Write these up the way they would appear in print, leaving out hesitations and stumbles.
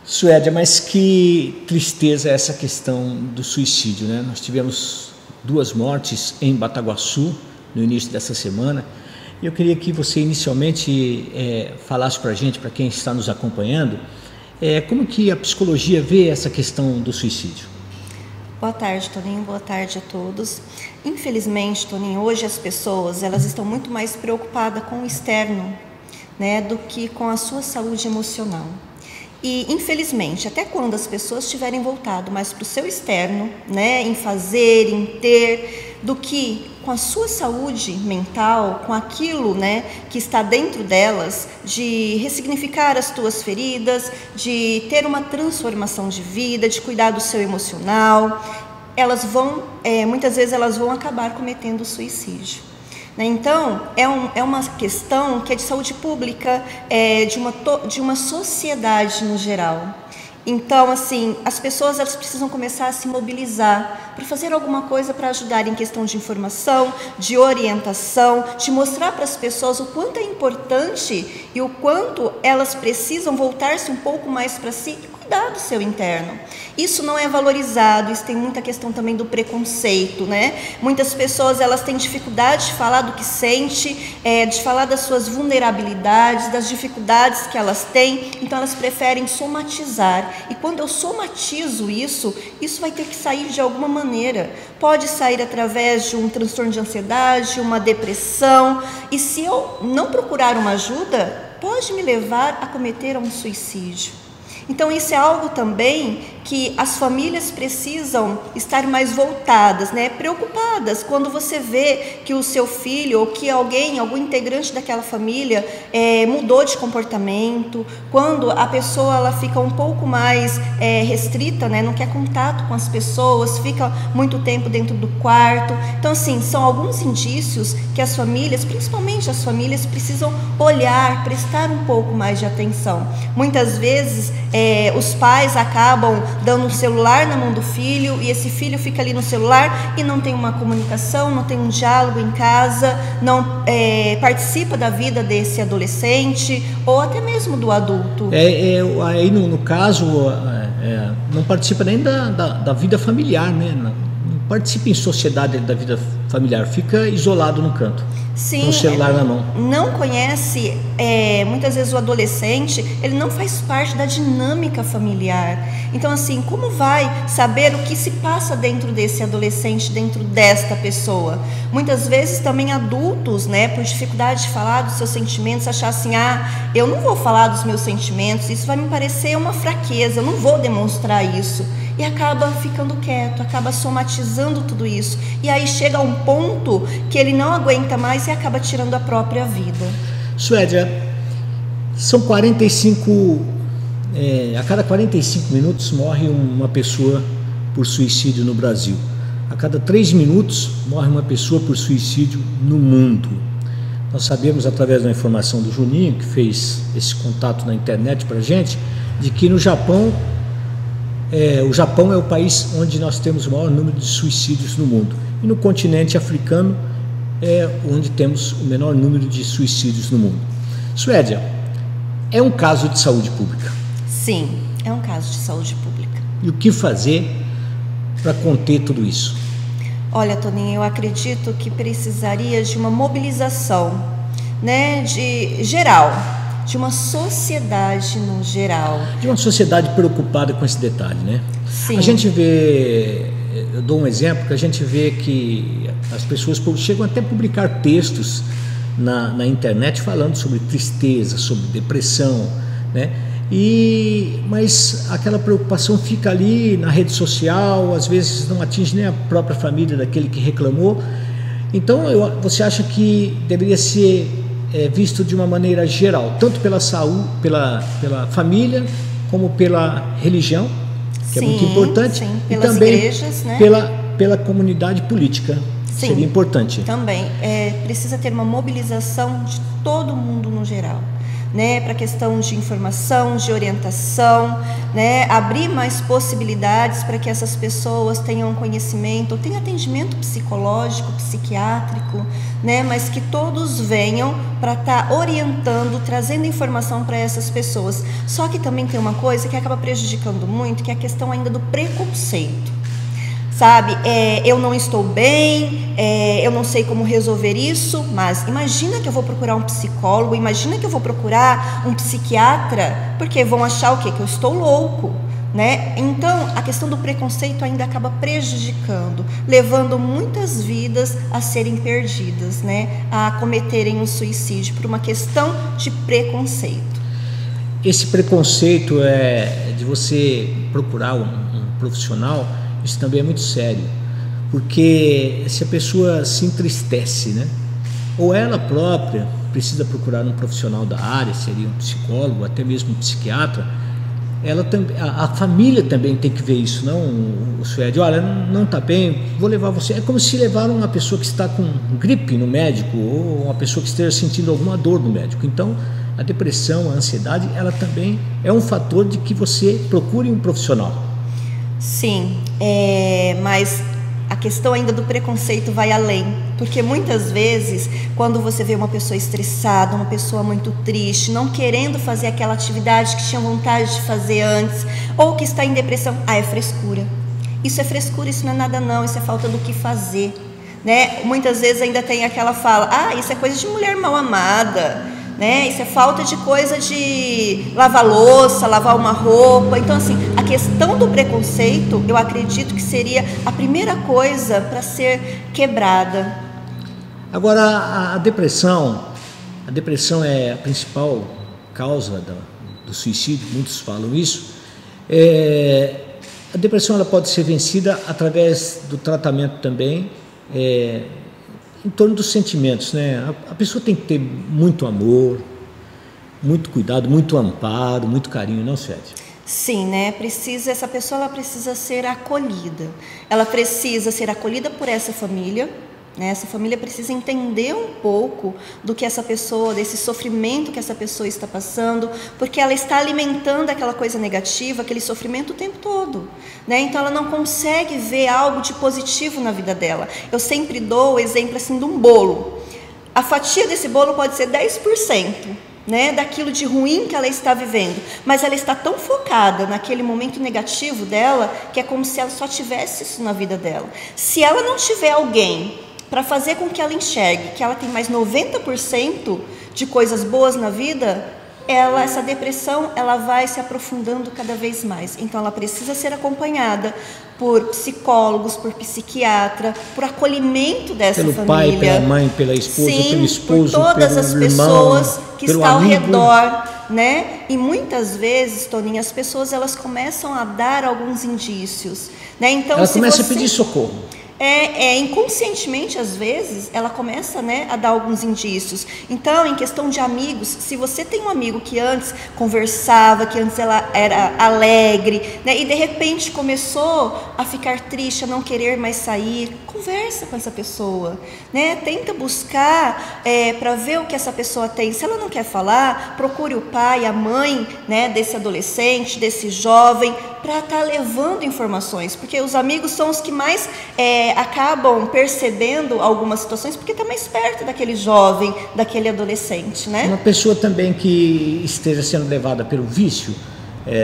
Suédia, mas que tristeza essa questão do suicídio, né? Nós tivemos 2 mortes em Bataguaçu no início dessa semana. Eu queria que você inicialmente falasse para a gente, para quem está nos acompanhando, como que a psicologia vê essa questão do suicídio. Boa tarde, Toninho. Boa tarde a todos. Infelizmente, Toninho, hoje as pessoas elas estão muito mais preocupadas com o externo, né, do que com a sua saúde emocional. E, infelizmente, até quando as pessoas tiverem voltado mais para o seu externo, né, em fazer, em ter, do que com a sua saúde mental, com aquilo, né, que está dentro delas, de ressignificar as tuas feridas, de ter uma transformação de vida, de cuidar do seu emocional, elas vão, muitas vezes elas vão acabar cometendo suicídio. Então, é uma questão que é de saúde pública, de uma sociedade no geral. Então, assim, as pessoas elas precisam começar a se mobilizar para fazer alguma coisa para ajudar em questão de informação, de orientação, de mostrar para as pessoas o quanto é importante e o quanto elas precisam voltar-se um pouco mais para si e cuidar do seu interno. Isso não é valorizado, isso tem muita questão também do preconceito, né? Muitas pessoas elas têm dificuldade de falar do que sente, de falar das suas vulnerabilidades, das dificuldades que elas têm, então elas preferem somatizar. E quando eu somatizo isso vai ter que sair de alguma maneira. Pode sair através de um transtorno de ansiedade, uma depressão, e se eu não procurar uma ajuda, pode me levar a cometer um suicídio. Então isso é algo também que as famílias precisam estar mais voltadas, né? Preocupadas quando você vê que o seu filho ou que algum integrante daquela família mudou de comportamento, quando a pessoa ela fica um pouco mais restrita, né? Não quer contato com as pessoas, fica muito tempo dentro do quarto. Então assim, são alguns indícios que as famílias, principalmente as famílias, precisam olhar, prestar um pouco mais de atenção. Muitas vezes os pais acabam dando um celular na mão do filho e esse filho fica ali no celular e não tem uma comunicação, não tem um diálogo em casa, não participa da vida desse adolescente ou até mesmo do adulto. Aí no caso não participa nem da vida familiar, né? Não participa em sociedade da vida familiar, fica isolado no canto. Sim, com o celular na mão. Não conhece, muitas vezes o adolescente, ele não faz parte da dinâmica familiar. Então assim, como vai saber o que se passa dentro desse adolescente, dentro desta pessoa? Muitas vezes também adultos, né, por dificuldade de falar dos seus sentimentos, achar assim, eu não vou falar dos meus sentimentos, isso vai me parecer uma fraqueza, eu não vou demonstrar isso. E acaba ficando quieto, acaba somatizando tudo isso. E aí chega a um ponto que ele não aguenta mais e acaba tirando a própria vida. Suédia, são 45, a cada 45 minutos morre uma pessoa por suicídio no Brasil. A cada 3 minutos morre uma pessoa por suicídio no mundo. Nós sabemos, através da informação do Juninho, que fez esse contato na internet para a gente, de que no Japão, o Japão é o país onde nós temos o maior número de suicídios no mundo. E no continente africano é onde temos o menor número de suicídios no mundo. Suédia, é um caso de saúde pública? Sim, é um caso de saúde pública. E o que fazer para conter tudo isso? Olha, Toninho, eu acredito que precisaria de uma mobilização, né, de uma sociedade no geral. De uma sociedade preocupada com esse detalhe, né? Sim. A gente vê, eu dou um exemplo, que a gente vê que as pessoas chegam até a publicar textos na internet falando sobre tristeza, sobre depressão, né? Mas aquela preocupação fica ali na rede social, às vezes não atinge nem a própria família daquele que reclamou. Então, você acha que deveria ser visto de uma maneira geral, tanto pela saúde, pela família, como pela religião, que sim, é muito importante, sim, e pelas também igrejas, né? pela comunidade política, sim, seria importante. Também, precisa ter uma mobilização de todo mundo no geral. né, para a questão de informação, de orientação, né, abrir mais possibilidades para que essas pessoas tenham conhecimento, tenham atendimento psicológico, psiquiátrico, né, mas que todos venham para estar orientando, trazendo informação para essas pessoas. Só que também tem uma coisa que acaba prejudicando muito, que é a questão ainda do preconceito. Sabe, eu não estou bem, eu não sei como resolver isso, mas imagina que eu vou procurar um psicólogo, imagina que eu vou procurar um psiquiatra, porque vão achar o quê? Que eu estou louco, né? Então, a questão do preconceito ainda acaba prejudicando, levando muitas vidas a serem perdidas, né? A cometerem um suicídio por uma questão de preconceito. Esse preconceito de você procurar um profissional, isso também é muito sério, porque se a pessoa se entristece, né, ou ela própria precisa procurar um profissional da área, seria um psicólogo, até mesmo um psiquiatra, a família também tem que ver isso, não o Suede, olha, não está bem, vou levar você. É como se levar uma pessoa que está com gripe no médico, ou uma pessoa que esteja sentindo alguma dor no médico. Então, a depressão, a ansiedade, ela também é um fator de que você procure um profissional. Sim, mas a questão ainda do preconceito vai além, porque muitas vezes quando você vê uma pessoa estressada, uma pessoa muito triste, não querendo fazer aquela atividade que tinha vontade de fazer antes, ou que está em depressão, é frescura. Isso é frescura, isso não é nada não, isso é falta do que fazer, né? Muitas vezes ainda tem aquela fala, isso é coisa de mulher mal amada, né? Isso é falta de coisa de lavar louça, lavar uma roupa. Então, assim, a questão do preconceito, eu acredito que seria a primeira coisa para ser quebrada. Agora, a depressão é a principal causa do suicídio, muitos falam isso. A depressão ela pode ser vencida através do tratamento também, em torno dos sentimentos, né? A pessoa tem que ter muito amor, muito cuidado, muito amparo, muito carinho, não, Suede? Sim, né? Essa pessoa ela precisa ser acolhida. Ela precisa ser acolhida por essa família, né? Essa família precisa entender um pouco do que essa pessoa, desse sofrimento que essa pessoa está passando, porque ela está alimentando aquela coisa negativa, aquele sofrimento o tempo todo, né? Então ela não consegue ver algo de positivo na vida dela. Eu sempre dou o exemplo assim de um bolo. A fatia desse bolo pode ser 10%. Né, daquilo de ruim que ela está vivendo, mas ela está tão focada naquele momento negativo dela, que é como se ela só tivesse isso na vida dela. Se ela não tiver alguém para fazer com que ela enxergue que ela tem mais 90% de coisas boas na vida, essa depressão ela vai se aprofundando cada vez mais. Então ela precisa ser acompanhada por psicólogos, por psiquiatra, por acolhimento dessa família. Pelo pai, pela mãe, pela esposa, sim, pelo esposo, por todas as pessoas que estão ao redor, né? E muitas vezes, Toninho, as pessoas elas começam a dar alguns indícios, né? Então ela começa a pedir socorro. Inconscientemente, às vezes, ela começa, né, a dar alguns indícios. Então, em questão de amigos, se você tem um amigo que antes conversava, que antes ela era alegre, né, e de repente começou a ficar triste, a não querer mais sair, conversa com essa pessoa, né, tenta buscar para ver o que essa pessoa tem. Se ela não quer falar, procure o pai, a mãe, né, desse adolescente, desse jovem, para estar levando informações, porque os amigos são os que mais acabam percebendo algumas situações, porque está mais perto daquele jovem, daquele adolescente, né? Uma pessoa também que esteja sendo levada pelo vício,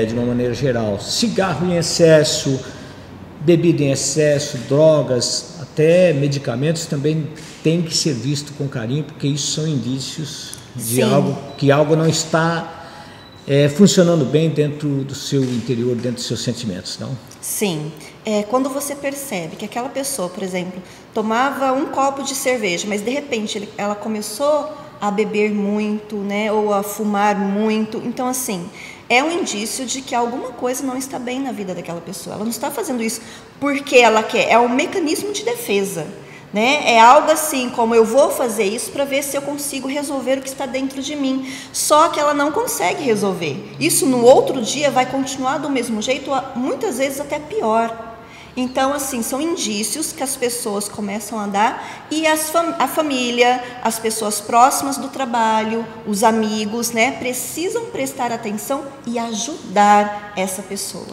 de uma maneira geral, cigarro em excesso, bebida em excesso, drogas, até medicamentos, também tem que ser visto com carinho, porque isso são indícios de algo não está funcionando bem dentro do seu interior, dentro dos seus sentimentos, não? Sim. Quando você percebe que aquela pessoa, por exemplo, tomava um copo de cerveja, mas de repente ela começou a beber muito, né, ou a fumar muito, então assim, é um indício de que alguma coisa não está bem na vida daquela pessoa. Ela não está fazendo isso porque ela quer, é um mecanismo de defesa, né? É algo assim como eu vou fazer isso para ver se eu consigo resolver o que está dentro de mim, só que ela não consegue resolver. Isso no outro dia vai continuar do mesmo jeito, muitas vezes até pior. Então, assim, são indícios que as pessoas começam a dar e a família, as pessoas próximas do trabalho, os amigos, né, precisam prestar atenção e ajudar essa pessoa.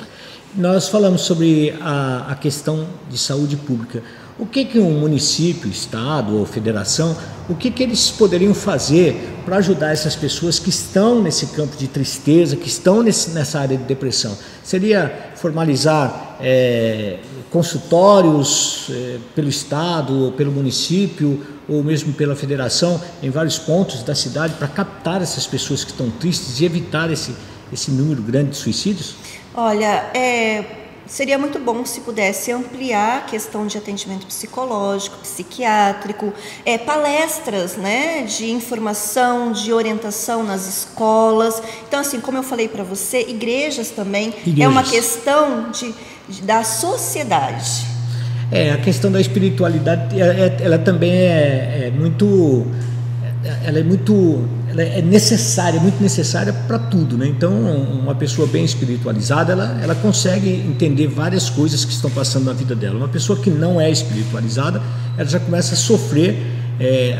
Nós falamos sobre a questão de saúde pública. O que um município, estado ou federação, o que eles poderiam fazer para ajudar essas pessoas que estão nesse campo de tristeza, que estão nessa área de depressão? Seria formalizar consultórios pelo estado, ou pelo município, ou mesmo pela federação, em vários pontos da cidade, para captar essas pessoas que estão tristes e evitar esse número grande de suicídios? Olha, seria muito bom se pudesse ampliar a questão de atendimento psicológico, psiquiátrico, palestras, né, de informação, de orientação nas escolas. Então, assim, como eu falei para você, igrejas também é uma questão da sociedade. A questão da espiritualidade, ela também é necessária, muito necessária para tudo, né? Então, uma pessoa bem espiritualizada, ela consegue entender várias coisas que estão passando na vida dela. Uma pessoa que não é espiritualizada, ela já começa a sofrer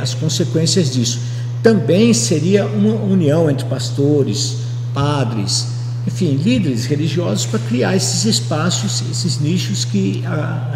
as consequências disso. Também seria uma união entre pastores, padres, enfim, líderes religiosos, para criar esses espaços, esses nichos que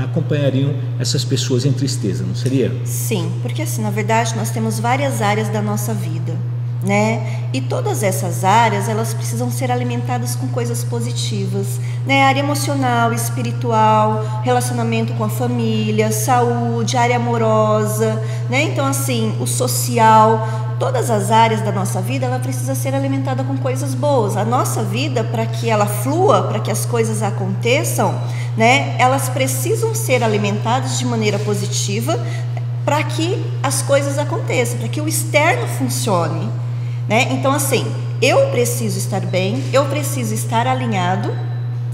acompanhariam essas pessoas em tristeza, não seria? Sim, porque assim, na verdade, nós temos várias áreas da nossa vida, né? E todas essas áreas, elas precisam ser alimentadas com coisas positivas, né? Área emocional, espiritual, relacionamento com a família, saúde, área amorosa, né? Então, assim, o social, todas as áreas da nossa vida, ela precisa ser alimentada com coisas boas. A nossa vida, para que ela flua, para que as coisas aconteçam, né? Elas precisam ser alimentadas de maneira positiva para que as coisas aconteçam, para que o externo funcione, né? Então, assim, eu preciso estar bem, eu preciso estar alinhado,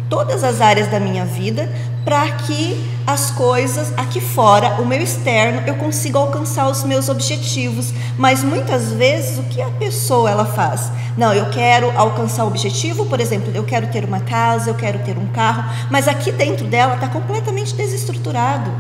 todas as áreas da minha vida, para que as coisas aqui fora, o meu externo, eu consiga alcançar os meus objetivos. Mas muitas vezes o que a pessoa ela faz? Não, eu quero alcançar o objetivo, por exemplo, eu quero ter uma casa, eu quero ter um carro, mas aqui dentro dela está completamente desestruturado,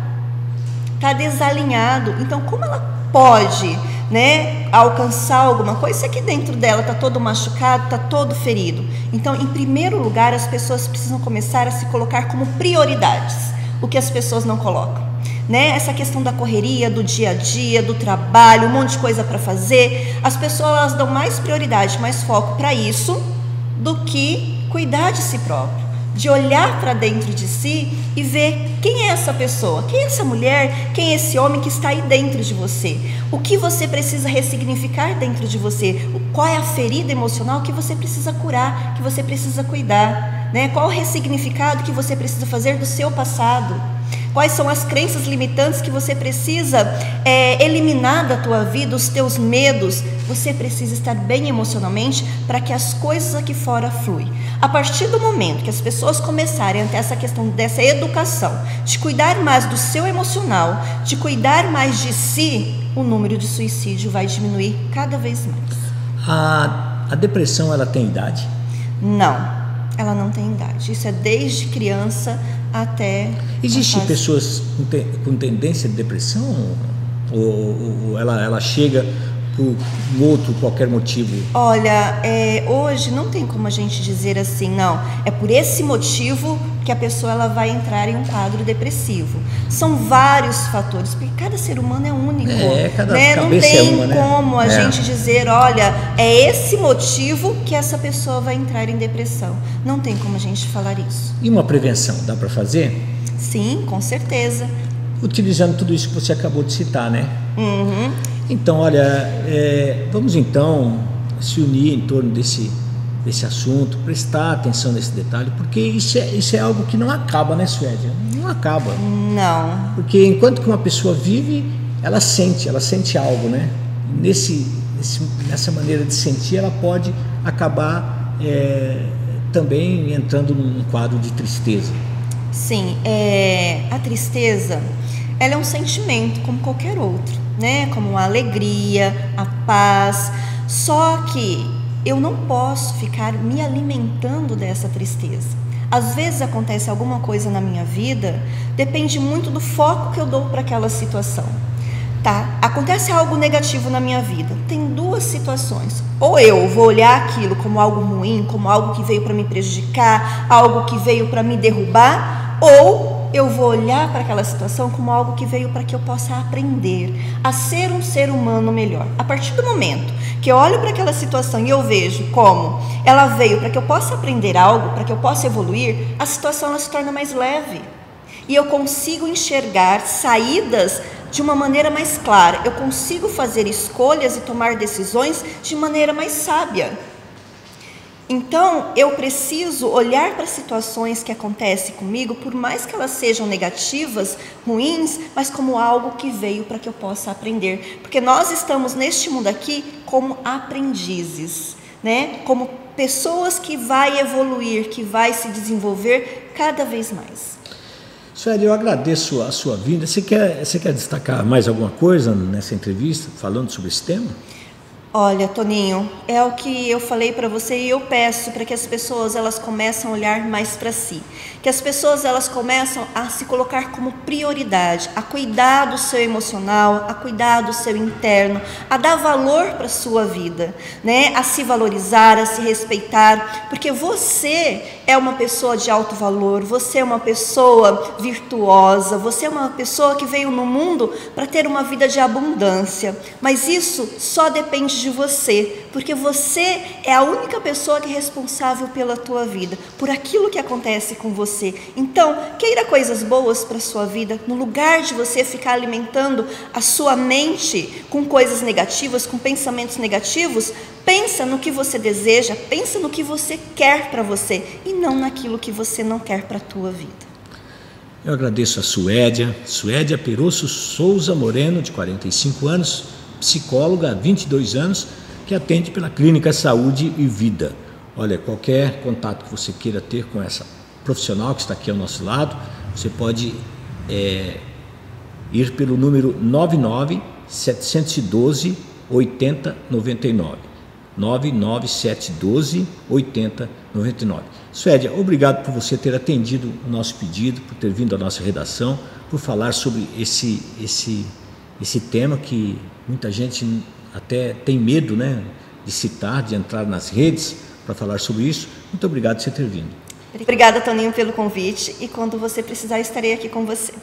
está desalinhado. Então, como ela pode, né, alcançar alguma coisa se aqui dentro dela está todo machucado, está todo ferido? Então, em primeiro lugar, as pessoas precisam começar a se colocar como prioridades, o que as pessoas não colocam, né? Essa questão da correria, do dia a dia, do trabalho, um monte de coisa para fazer, as pessoas elas dão mais prioridade, mais foco para isso do que cuidar de si próprio, de olhar para dentro de si e ver quem é essa pessoa, quem é essa mulher, quem é esse homem que está aí dentro de você, o que você precisa ressignificar dentro de você, qual é a ferida emocional que você precisa curar, que você precisa cuidar, né? Qual o ressignificado que você precisa fazer do seu passado, quais são as crenças limitantes que você precisa eliminar da tua vida, os teus medos. Você precisa estar bem emocionalmente para que as coisas aqui fora fluem. A partir do momento que as pessoas começarem a ter essa questão dessa educação, de cuidar mais do seu emocional, de cuidar mais de si, o número de suicídio vai diminuir cada vez mais. A depressão, ela tem idade? Não, ela não tem idade. Isso é desde criança até... Existem pessoas com tendência de depressão? Ou ela chega por outro qualquer motivo? Olha, hoje não tem como a gente dizer assim, não, é por esse motivo que a pessoa ela vai entrar em um quadro depressivo. São vários fatores, porque cada ser humano é único, cada né? Não cabeça tem é uma, né? como a gente dizer, olha, é esse motivo que essa pessoa vai entrar em depressão. Não tem como a gente falar isso. E uma prevenção, dá para fazer? Sim, com certeza. Utilizando tudo isso que você acabou de citar, né? Uhum. Então, olha, vamos então se unir em torno desse assunto, prestar atenção nesse detalhe, porque isso é algo que não acaba, né, Suédia? Não acaba. Não. Porque enquanto que uma pessoa vive, ela sente algo, né? Nessa maneira de sentir, ela pode acabar também entrando num quadro de tristeza. Sim, a tristeza, ela é um sentimento como qualquer outro, né? Como a alegria, a paz. Só que eu não posso ficar me alimentando dessa tristeza. Às vezes acontece alguma coisa na minha vida, depende muito do foco que eu dou para aquela situação. Tá? Acontece algo negativo na minha vida. Tem duas situações. Ou eu vou olhar aquilo como algo ruim, como algo que veio para me prejudicar, algo que veio para me derrubar, ou eu vou olhar para aquela situação como algo que veio para que eu possa aprender a ser um ser humano melhor. A partir do momento que eu olho para aquela situação e eu vejo como ela veio para que eu possa aprender algo, para que eu possa evoluir, a situação ela se torna mais leve. E eu consigo enxergar saídas de uma maneira mais clara. Eu consigo fazer escolhas e tomar decisões de maneira mais sábia. Então, eu preciso olhar para situações que acontecem comigo, por mais que elas sejam negativas, ruins, mas como algo que veio para que eu possa aprender. Porque nós estamos neste mundo aqui como aprendizes, né? Como pessoas que vai evoluir, que vai se desenvolver cada vez mais. Sueli, eu agradeço a sua vinda. Você quer destacar mais alguma coisa nessa entrevista, falando sobre esse tema? Olha, Toninho, é o que eu falei para você e eu peço para que as pessoas elas comecem a olhar mais para si, que as pessoas elas começam a se colocar como prioridade, a cuidar do seu emocional, a cuidar do seu interno, a dar valor para a sua vida, né? A se valorizar, a se respeitar, porque você é uma pessoa de alto valor, você é uma pessoa virtuosa, você é uma pessoa que veio no mundo para ter uma vida de abundância, mas isso só depende de você, porque você é a única pessoa que é responsável pela tua vida, por aquilo que acontece com você. Então, queira coisas boas para a sua vida, no lugar de você ficar alimentando a sua mente com coisas negativas, com pensamentos negativos, pensa no que você deseja, pensa no que você quer para você e não naquilo que você não quer para a tua vida. Eu agradeço a Suédia Perosso Souza Moreno, de 45 anos, psicóloga há 22 anos, que atende pela Clínica Saúde e Vida. Olha, qualquer contato que você queira ter com essa profissional que está aqui ao nosso lado, você pode ir pelo número 99-712-8099. 99712-8099. Suédia, obrigado por você ter atendido o nosso pedido, por ter vindo à nossa redação, por falar sobre esse tema que muita gente até tem medo, né, de citar, de entrar nas redes para falar sobre isso. Muito obrigado por você ter vindo. Obrigada, Toninho, pelo convite, e quando você precisar, estarei aqui com você.